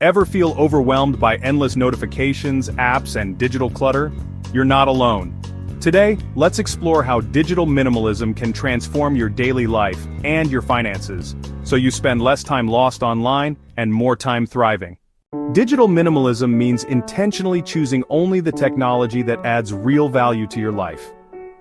Ever feel overwhelmed by endless notifications, apps, and digital clutter? You're not alone. Today, let's explore how digital minimalism can transform your daily life and your finances, so you spend less time lost online and more time thriving. Digital minimalism means intentionally choosing only the technology that adds real value to your life.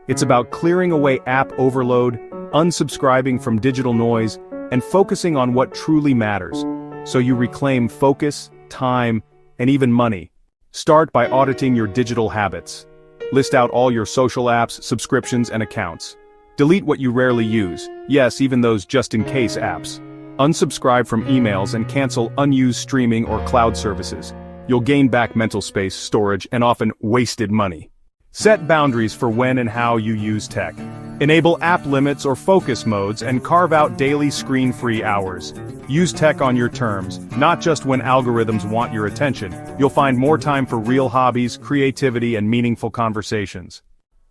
It's about clearing away app overload, unsubscribing from digital noise, and focusing on what truly matters, so you reclaim focus, time, and even money. Start by auditing your digital habits. List out all your social apps, subscriptions, and accounts. Delete what you rarely use, yes, even those just-in-case apps. Unsubscribe from emails and cancel unused streaming or cloud services. You'll gain back mental space, storage, and often wasted money. Set boundaries for when and how you use tech. Enable app limits or focus modes and carve out daily screen-free hours. Use tech on your terms, not just when algorithms want your attention. You'll find more time for real hobbies, creativity, and meaningful conversations.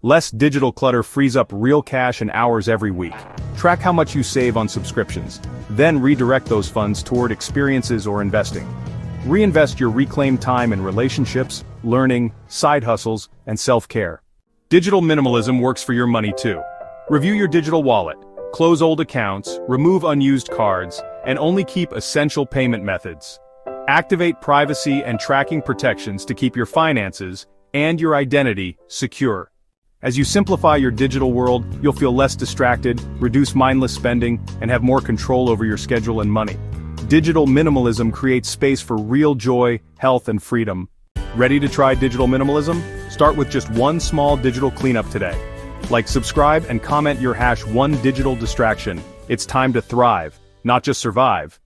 Less digital clutter frees up real cash and hours every week. Track how much you save on subscriptions. Then redirect those funds toward experiences or investing. Reinvest your reclaimed time in relationships, learning, side hustles, and self-care. Digital minimalism works for your money too. Review your digital wallet, close old accounts, remove unused cards, and only keep essential payment methods. Activate privacy and tracking protections to keep your finances and your identity secure. As you simplify your digital world, you'll feel less distracted, reduce mindless spending, and have more control over your schedule and money. Digital minimalism creates space for real joy, health, and freedom. Ready to try digital minimalism? Start with just one small digital cleanup today. Like, subscribe, and comment your #1digital distraction. It's time to thrive, not just survive.